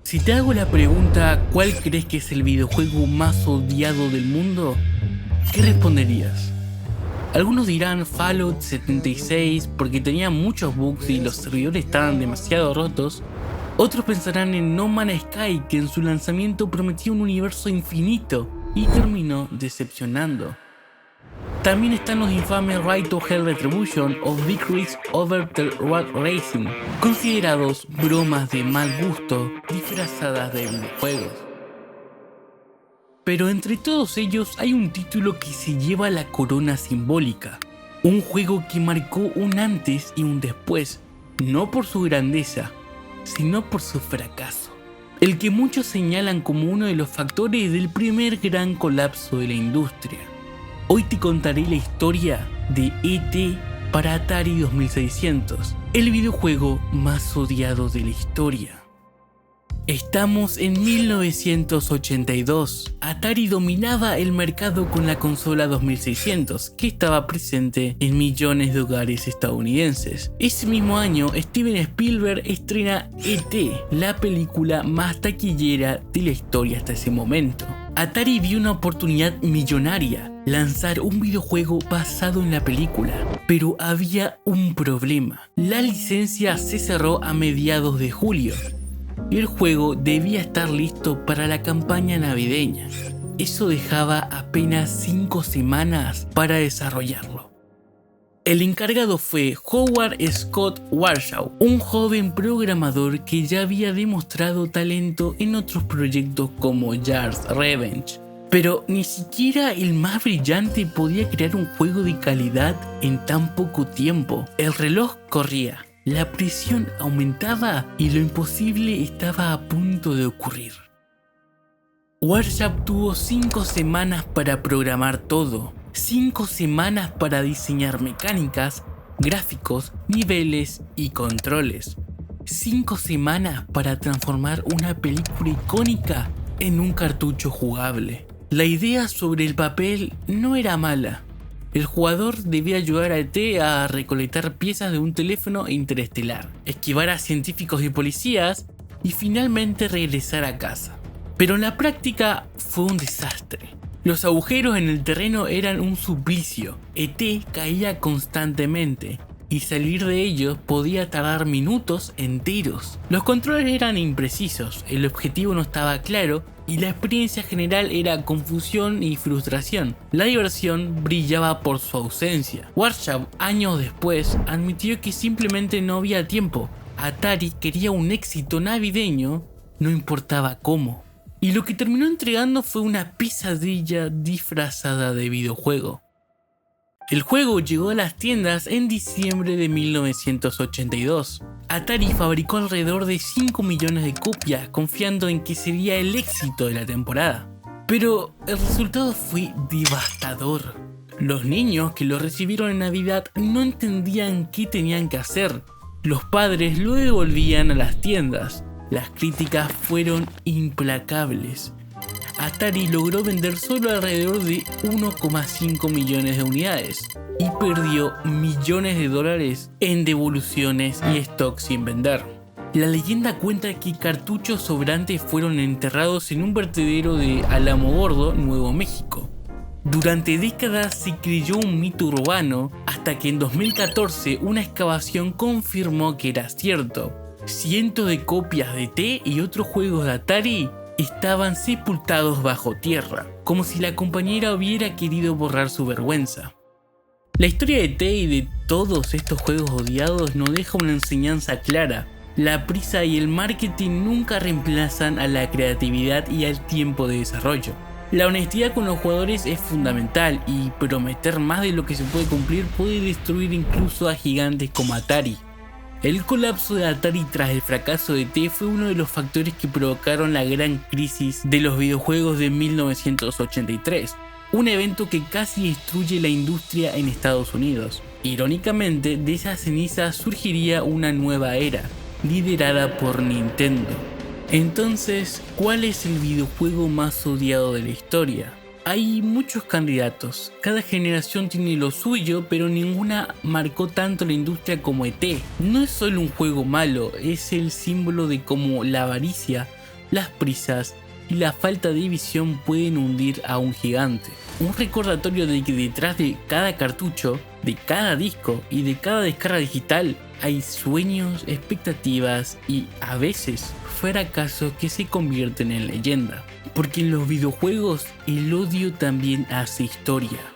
Si te hago la pregunta, ¿cuál crees que es el videojuego más odiado del mundo? ¿Qué responderías? Algunos dirán Fallout 76 porque tenía muchos bugs y los servidores estaban demasiado rotos. Otros pensarán en No Man's Sky, que en su lanzamiento prometía un universo infinito y terminó decepcionando. También están los infames Right to Hell Retribution o Victories Over the Road Racing, considerados bromas de mal gusto disfrazadas de videojuegos. Pero entre todos ellos hay un título que se lleva la corona simbólica, un juego que marcó un antes y un después, no por su grandeza, sino por su fracaso, el que muchos señalan como uno de los factores del primer gran colapso de la industria. Hoy te contaré la historia de E.T. para Atari 2600, el videojuego más odiado de la historia. Estamos en 1982. Atari dominaba el mercado con la consola 2600, que estaba presente en millones de hogares estadounidenses. Ese mismo año, Steven Spielberg estrena E.T., la película más taquillera de la historia hasta ese momento. Atari vio una oportunidad millonaria, lanzar un videojuego basado en la película. Pero había un problema. La licencia se cerró a mediados de julio. Y el juego debía estar listo para la campaña navideña. Eso dejaba apenas 5 semanas para desarrollarlo. El encargado fue Howard Scott Warshaw, un joven programador que ya había demostrado talento en otros proyectos como Yard's Revenge. Pero ni siquiera el más brillante podía crear un juego de calidad en tan poco tiempo. El reloj corría. La presión aumentaba y lo imposible estaba a punto de ocurrir. Warshaw tuvo 5 semanas para programar todo, 5 semanas para diseñar mecánicas, gráficos, niveles y controles, 5 semanas para transformar una película icónica en un cartucho jugable. La idea sobre el papel no era mala. El jugador debía ayudar a E.T. a recolectar piezas de un teléfono interestelar, esquivar a científicos y policías y finalmente regresar a casa. Pero en la práctica fue un desastre. Los agujeros en el terreno eran un suplicio. E.T. caía constantemente y salir de ellos podía tardar minutos enteros. Los controles eran imprecisos, el objetivo no estaba claro y la experiencia general era confusión y frustración. La diversión brillaba por su ausencia. Warshaw, años después, admitió que simplemente no había tiempo. Atari quería un éxito navideño, no importaba cómo. Y lo que terminó entregando fue una pesadilla disfrazada de videojuego. El juego llegó a las tiendas en diciembre de 1982. Atari fabricó alrededor de 5 millones de copias, confiando en que sería el éxito de la temporada. Pero el resultado fue devastador. Los niños que lo recibieron en Navidad no entendían qué tenían que hacer. Los padres lo devolvían a las tiendas. Las críticas fueron implacables. Atari logró vender solo alrededor de 1,5 millones de unidades y perdió millones de dólares en devoluciones y stock sin vender. La leyenda cuenta que cartuchos sobrantes fueron enterrados en un vertedero de Alamogordo, Nuevo México. Durante décadas se creyó un mito urbano hasta que en 2014 una excavación confirmó que era cierto. Cientos de copias de E.T. y otros juegos de Atari estaban sepultados bajo tierra, como si la compañera hubiera querido borrar su vergüenza. La historia de E.T. y de todos estos juegos odiados nos deja una enseñanza clara. La prisa y el marketing nunca reemplazan a la creatividad y al tiempo de desarrollo. La honestidad con los jugadores es fundamental y prometer más de lo que se puede cumplir puede destruir incluso a gigantes como Atari. El colapso de Atari tras el fracaso de E.T. fue uno de los factores que provocaron la gran crisis de los videojuegos de 1983, un evento que casi destruye la industria en Estados Unidos. Irónicamente, de esas cenizas surgiría una nueva era, liderada por Nintendo. Entonces, ¿cuál es el videojuego más odiado de la historia? Hay muchos candidatos, cada generación tiene lo suyo, pero ninguna marcó tanto la industria como E.T. No es solo un juego malo, es el símbolo de cómo la avaricia las prisas y la falta de visión pueden hundir a un gigante. Un recordatorio de que detrás de cada cartucho, de cada disco y de cada descarga digital hay sueños, expectativas y a veces fracasos que se convierten en leyenda. Porque en los videojuegos el odio también hace historia.